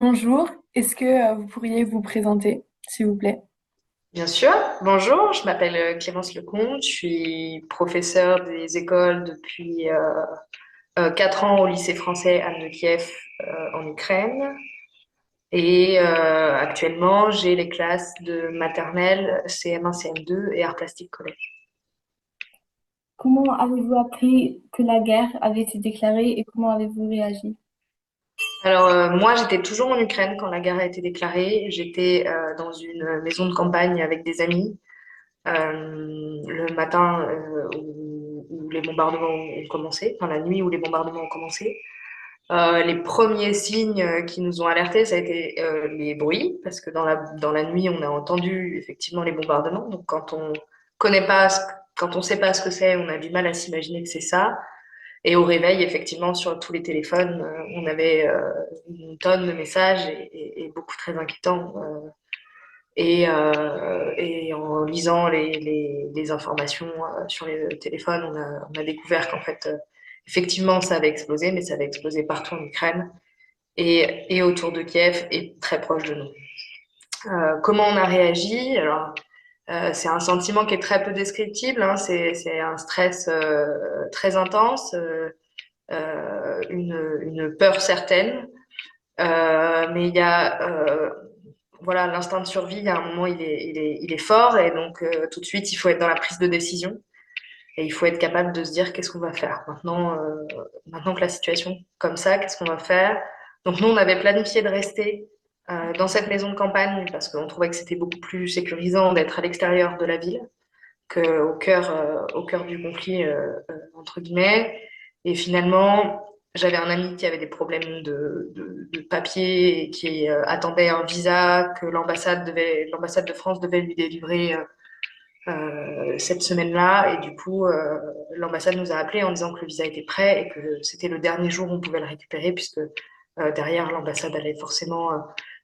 Bonjour, est-ce que vous pourriez vous présenter, s'il vous plaît? Bien sûr. Bonjour, je m'appelle Clémence Lecomte, je suis professeure des écoles depuis 4 ans au lycée français Anne de Kiev en Ukraine. Et actuellement, j'ai les classes de maternelle, CM1, CM2 et arts plastiques collège. Comment avez-vous appris que la guerre avait été déclarée et comment avez-vous réagi? Alors moi, j'étais toujours en Ukraine quand la guerre a été déclarée. J'étais dans une maison de campagne avec des amis le matin où les bombardements ont commencé, enfin la nuit où les bombardements ont commencé. Les premiers signes qui nous ont alertés, ça a été les bruits, parce que dans la nuit, on a entendu effectivement les bombardements. Donc, connaît pas, quand on sait pas ce que c'est, on a du mal à s'imaginer que c'est ça. Et au réveil, effectivement, sur tous les téléphones, on avait une tonne de messages et beaucoup très inquiétants. Et en lisant les informations sur les téléphones, on a découvert qu'en fait, effectivement, ça avait explosé, mais ça avait explosé partout en Ukraine et autour de Kiev et très proche de nous. Comment on a réagi? Alors, c'est un sentiment qui est très peu descriptible, hein. C'est un stress très intense, une peur certaine. Mais il y a voilà, l'instinct de survie, à un moment, il est fort et donc tout de suite, il faut être dans la prise de décision et il faut être capable de se dire qu'est-ce qu'on va faire maintenant que la situation est comme ça, qu'est-ce qu'on va faire? Donc nous, on avait planifié de rester dans cette maison de campagne parce qu'on trouvait que c'était beaucoup plus sécurisant d'être à l'extérieur de la ville qu'au cœur du conflit, entre guillemets. Et finalement, j'avais un ami qui avait des problèmes de papier et qui attendait un visa que l'ambassade de France devait lui délivrer cette semaine-là. Et du coup, l'ambassade nous a appelés en disant que le visa était prêt et que c'était le dernier jour où on pouvait le récupérer puisque derrière, l'ambassade allait forcément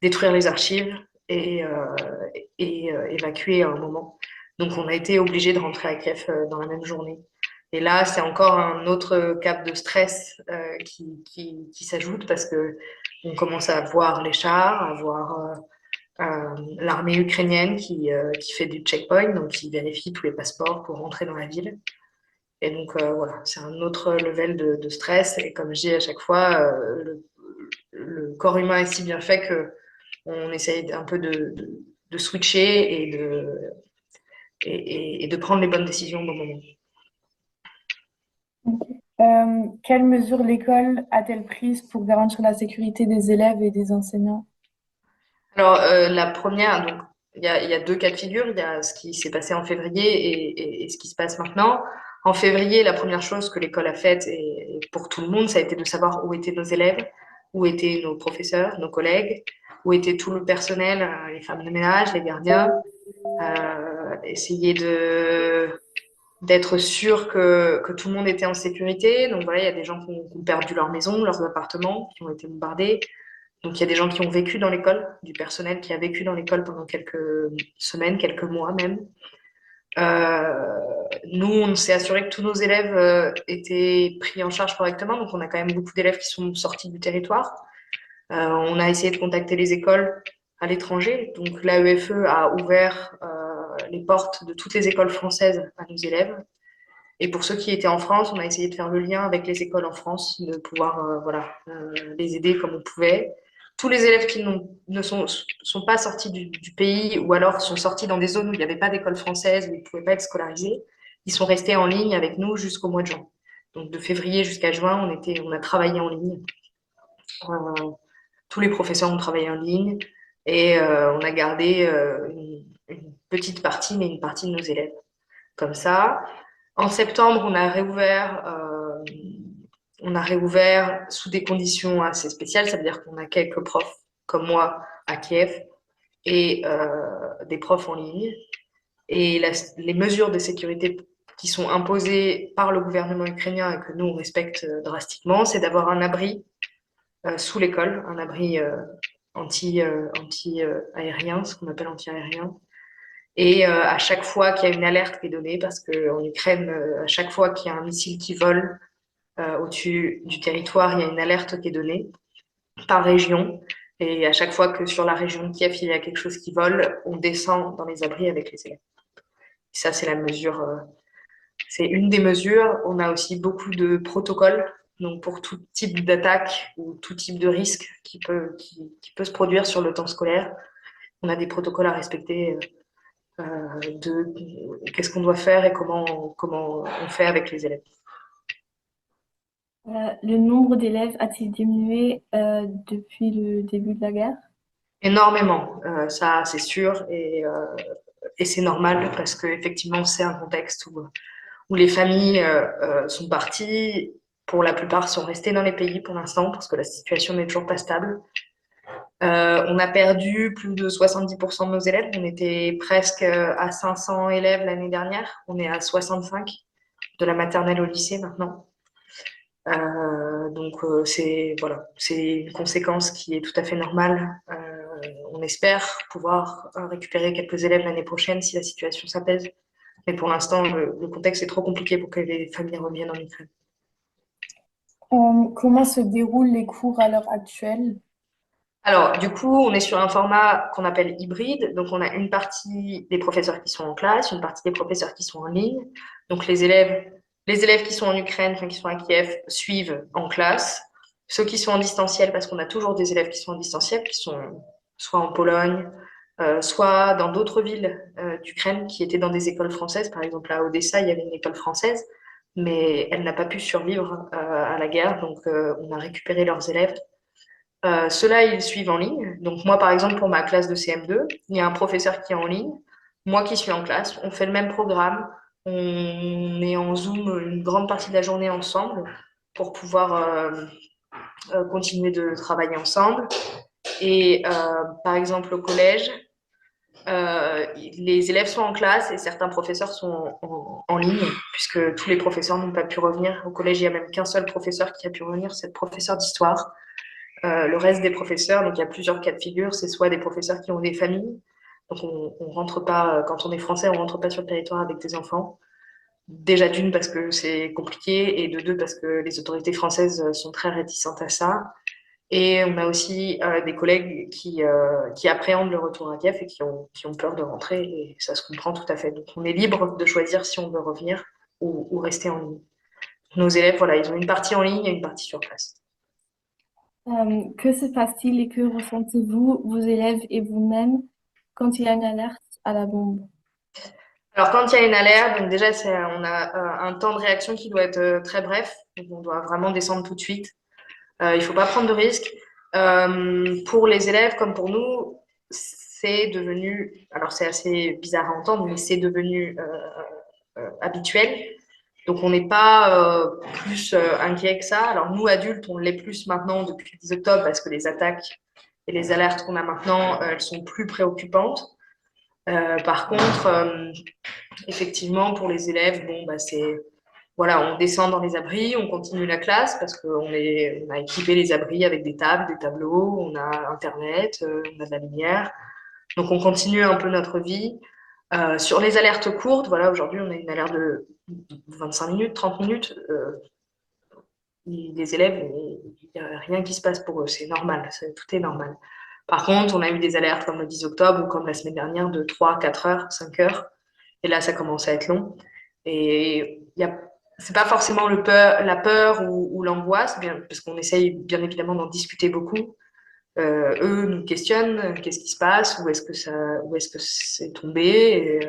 détruire les archives et évacuer à un moment. Donc, on a été obligé de rentrer à Kiev dans la même journée. Et là, c'est encore un autre cap de stress qui s'ajoute parce que on commence à voir les chars, à voir l'armée ukrainienne qui fait du checkpoint, donc qui vérifie tous les passeports pour rentrer dans la ville. Et donc voilà, c'est un autre level de stress. Et comme je dis à chaque fois, le corps humain est si bien fait que on essaye un peu de switcher et de prendre les bonnes décisions au bon moment. Quelles mesures l'école a-t-elle prises pour garantir la sécurité des élèves et des enseignants? Alors, la première, donc, il y a deux cas de figure. Il y a ce qui s'est passé en février et ce qui se passe maintenant. En février, la première chose que l'école a faite, et pour tout le monde, ça a été de savoir où étaient nos élèves, où étaient nos professeurs, nos collègues, où était tout le personnel, les femmes de ménage, les gardiens. Essayer d'être sûr que tout le monde était en sécurité. Donc voilà, il y a des gens qui ont perdu leur maison, leurs appartements, qui ont été bombardés. Donc, il y a des gens qui ont vécu dans l'école, du personnel qui a vécu dans l'école pendant quelques semaines, quelques mois même. Euh, Nous, on s'est assuré que tous nos élèves étaient pris en charge correctement. Donc, on a quand même beaucoup d'élèves qui sont sortis du territoire. On a essayé de contacter les écoles à l'étranger. Donc, l'AEFE a ouvert les portes de toutes les écoles françaises à nos élèves. Et pour ceux qui étaient en France, on a essayé de faire le lien avec les écoles en France, de pouvoir voilà, les aider comme on pouvait. Tous les élèves qui ne sont pas sortis du pays ou alors sont sortis dans des zones où il n'y avait pas d'école française, où ils ne pouvaient pas être scolarisés, ils sont restés en ligne avec nous jusqu'au mois de juin. Donc de février jusqu'à juin, on a travaillé en ligne. Euh, Tous les professeurs ont travaillé en ligne et on a gardé une petite partie, mais une partie de nos élèves. Comme ça, en septembre, on a réouvert sous des conditions assez spéciales. Ça veut dire qu'on a quelques profs comme moi à Kiev et des profs en ligne. Et les mesures de sécurité qui sont imposées par le gouvernement ukrainien et que nous, on respecte drastiquement, c'est d'avoir un abri sous l'école, un abri anti-aérien, ce qu'on appelle anti-aérien. Et à chaque fois qu'il y a une alerte qui est donnée, parce qu'en Ukraine, à chaque fois qu'il y a un missile qui vole au-dessus du territoire, il y a une alerte qui est donnée par région. Et à chaque fois que sur la région de Kiev, il y a quelque chose qui vole, on descend dans les abris avec les élèves. Ça, c'est la mesure, c'est une des mesures. On a aussi beaucoup de protocoles. Donc, pour tout type d'attaque ou tout type de risque qui peut se produire sur le temps scolaire, on a des protocoles à respecter de qu'est-ce qu'on doit faire et comment on fait avec les élèves. Le nombre d'élèves a-t-il diminué depuis le début de la guerre? Énormément, ça c'est sûr, et c'est normal parce qu'effectivement c'est un contexte où les familles sont parties, pour la plupart sont restées dans les pays pour l'instant parce que la situation n'est toujours pas stable. On a perdu plus de 70% de nos élèves, on était presque à 500 élèves l'année dernière, on est à 65 de la maternelle au lycée maintenant. Donc c'est voilà, c'est une conséquence qui est tout à fait normale. On espère pouvoir récupérer quelques élèves l'année prochaine si la situation s'apaise. Mais pour l'instant, le contexte est trop compliqué pour que les familles reviennent en Ukraine. Comment se déroulent les cours à l'heure actuelle? Alors, du coup, on est sur un format qu'on appelle hybride. Donc, on a une partie des professeurs qui sont en classe, une partie des professeurs qui sont en ligne. Donc, les élèves qui sont en Ukraine, enfin, qui sont à Kiev, suivent en classe. Ceux qui sont en distanciel, parce qu'on a toujours des élèves qui sont en distanciel, qui sont soit en Pologne, soit dans d'autres villes d'Ukraine qui étaient dans des écoles françaises. Par exemple, à Odessa, il y avait une école française, mais elle n'a pas pu survivre à la guerre. Donc, on a récupéré leurs élèves. Ceux-là, ils suivent en ligne. Donc moi, par exemple, pour ma classe de CM2, il y a un professeur qui est en ligne, moi qui suis en classe. On fait le même programme. On est en Zoom une grande partie de la journée ensemble pour pouvoir continuer de travailler ensemble. Et par exemple, au collège, les élèves sont en classe et certains professeurs sont en ligne, puisque tous les professeurs n'ont pas pu revenir. Au collège, il n'y a même qu'un seul professeur qui a pu revenir, c'est le professeur d'histoire. Le reste des professeurs, donc il y a plusieurs cas de figure, c'est soit des professeurs qui ont des familles, donc on rentre pas, quand on est français, on rentre pas sur le territoire avec des enfants. Déjà d'une parce que c'est compliqué et de deux parce que les autorités françaises sont très réticentes à ça. Et on a aussi des collègues qui appréhendent le retour à Kiev et qui ont peur de rentrer et ça se comprend tout à fait. Donc on est libre de choisir si on veut revenir ou rester en ligne. Nos élèves, voilà, ils ont une partie en ligne et une partie sur place. Que se passe-t-il et que ressentez-vous, vos élèves et vous-même, quand il y a une alerte à la bombe? Alors, quand il y a une alerte, donc déjà, on a un temps de réaction qui doit être très bref. Donc, on doit vraiment descendre tout de suite. Il ne faut pas prendre de risques. Pour les élèves comme pour nous, c'est devenu, alors c'est assez bizarre à entendre, mais c'est devenu habituel. Donc, on n'est pas plus inquiet que ça. Alors, nous, adultes, on l'est plus maintenant depuis le 10 octobre parce que les attaques et les alertes qu'on a maintenant, elles sont plus préoccupantes. Par contre, effectivement, pour les élèves, bon, bah, voilà, on descend dans les abris, on continue la classe parce on a équipé les abris avec des tables, des tableaux, on a Internet, on a de la lumière. Donc, on continue un peu notre vie. Sur les alertes courtes, voilà, aujourd'hui, on a une alerte de 25 minutes, 30 minutes. Les élèves, il n'y a rien qui se passe pour eux, c'est normal, tout est normal. Par contre, on a eu des alertes comme le 10 octobre ou comme la semaine dernière de 3, 4 heures, 5 heures. Et là, ça commence à être long. Et c'est pas forcément la peur ou l'angoisse, parce qu'on essaye bien évidemment d'en discuter beaucoup. Eux nous questionnent, qu'est-ce qui se passe, où est-ce que c'est tombé,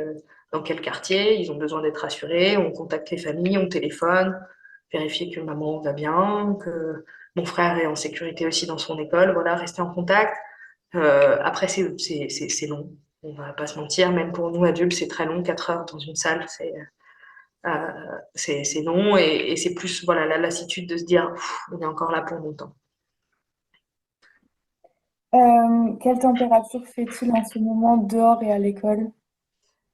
dans quel quartier, ils ont besoin d'être rassurés, on contacte les familles, on téléphone, vérifier que maman va bien, que mon frère est en sécurité aussi dans son école, voilà, rester en contact. Après, c'est long, on va pas se mentir, même pour nous adultes, c'est très long, 4 heures dans une salle, c'est long et c'est plus voilà, la lassitude de se dire, on est encore là pour longtemps. Quelle température fait-il en ce moment dehors et à l'école?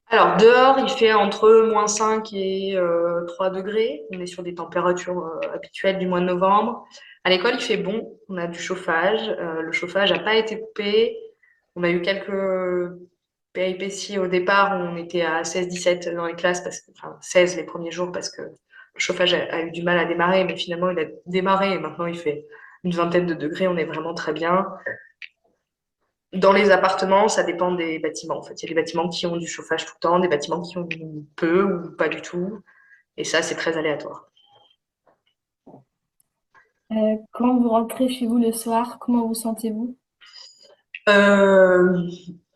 Alors, dehors, il fait entre -5 et 3 degrés. On est sur des températures habituelles du mois de novembre. À l'école, il fait bon. On a du chauffage. Le chauffage n'a pas été coupé. On a eu quelques péripéties au départ où on était à 16-17 dans les classes, enfin 16 les premiers jours parce que le chauffage a eu du mal à démarrer, mais finalement, il a démarré et maintenant, il fait une vingtaine de degrés. On est vraiment très bien. Dans les appartements, ça dépend des bâtiments, en fait. Il y a des bâtiments qui ont du chauffage tout le temps, des bâtiments qui ont peu ou pas du tout. Et ça, c'est très aléatoire. Quand vous rentrez chez vous le soir, comment vous sentez-vous? Euh,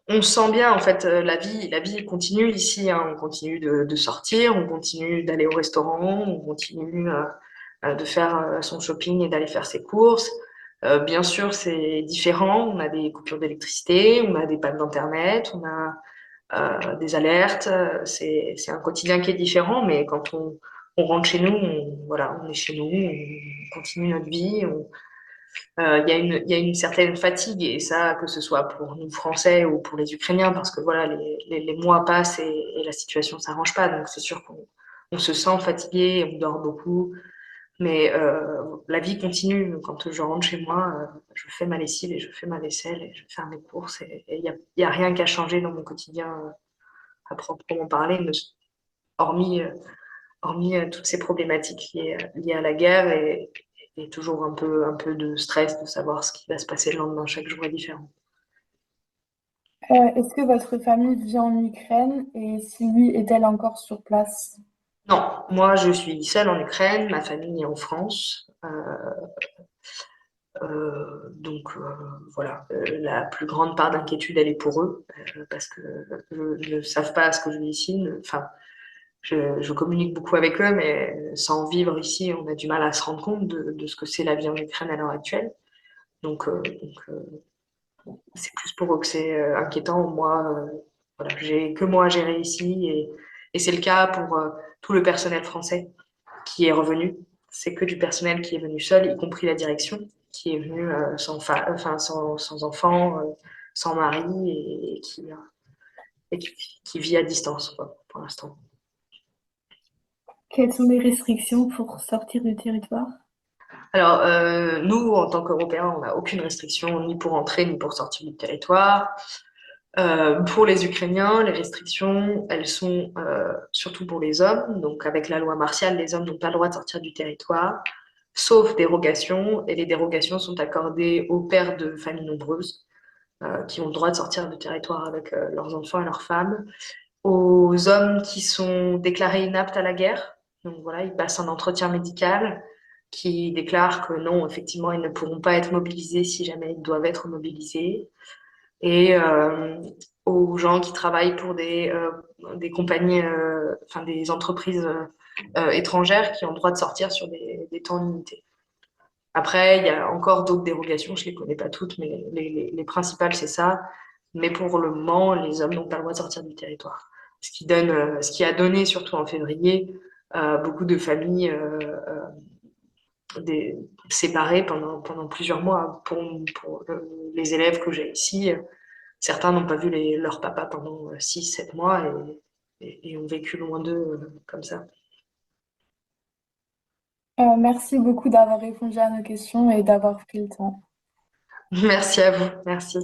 on sent bien, en fait, la vie continue ici, hein. On continue de sortir, on continue d'aller au restaurant, on continue de faire son shopping et d'aller faire ses courses. Bien sûr, c'est différent. On a des coupures d'électricité, on a des pannes d'internet, on a des alertes. C'est un quotidien qui est différent, mais quand on rentre chez nous, voilà, on est chez nous, on continue notre vie. Il y a une certaine fatigue, et ça, que ce soit pour nous Français ou pour les Ukrainiens, parce que voilà, les mois passent et la situation s'arrange pas. Donc c'est sûr qu'on se sent fatigué, on dort beaucoup, mais la vie continue. Quand je rentre chez moi, je fais ma lessive et je fais ma vaisselle et je vais faire mes courses, et il y a rien qu'à changer dans mon quotidien à proprement parler, hormis, hormis toutes ces problématiques liées à la guerre et toujours un peu de stress de savoir ce qui va se passer le lendemain. Chaque jour est différent. Est-ce que votre famille vit en Ukraine et si oui, est-elle encore sur place? Non, moi je suis seule en Ukraine, ma famille est en France. Donc voilà, la plus grande part d'inquiétude, elle est pour eux, parce que ne savent pas ce que je vis ici. Enfin, je communique beaucoup avec eux, mais sans vivre ici, on a du mal à se rendre compte de ce que c'est la vie en Ukraine à l'heure actuelle. C'est plus pour eux que c'est inquiétant. Moi, voilà, j'ai que moi à gérer ici, et c'est le cas pour tout le personnel français qui est revenu. C'est que du personnel qui est venu seul, y compris la direction, qui est venue sans enfant, sans mari, et qui vit à distance, quoi, pour l'instant. Quelles sont les restrictions pour sortir du territoire? Alors, nous, en tant qu'Européens, on n'a aucune restriction ni pour entrer ni pour sortir du territoire. Pour les Ukrainiens, les restrictions, elles sont surtout pour les hommes. Donc, avec la loi martiale, les hommes n'ont pas le droit de sortir du territoire, sauf dérogation. Et les dérogations sont accordées aux pères de familles nombreuses, qui ont le droit de sortir du territoire avec leurs enfants et leurs femmes, aux hommes qui sont déclarés inaptes à la guerre. Donc voilà, ils passent un entretien médical qui déclare que non, effectivement, ils ne pourront pas être mobilisés si jamais ils doivent être mobilisés, et aux gens qui travaillent pour des compagnies, enfin des entreprises étrangères qui ont le droit de sortir sur des temps limités. Après, il y a encore d'autres dérogations, je ne les connais pas toutes, mais les principales, c'est ça. Mais pour le moment, les hommes n'ont pas le droit de sortir du territoire. Ce qui a donné, surtout en février, beaucoup de familles des, séparées pendant plusieurs mois. Pour les élèves que j'ai ici, certains n'ont pas vu leur papa pendant 6, 7 mois, et ont vécu loin d'eux comme ça. Merci beaucoup d'avoir répondu à nos questions et d'avoir pris le temps. Merci à vous. Merci.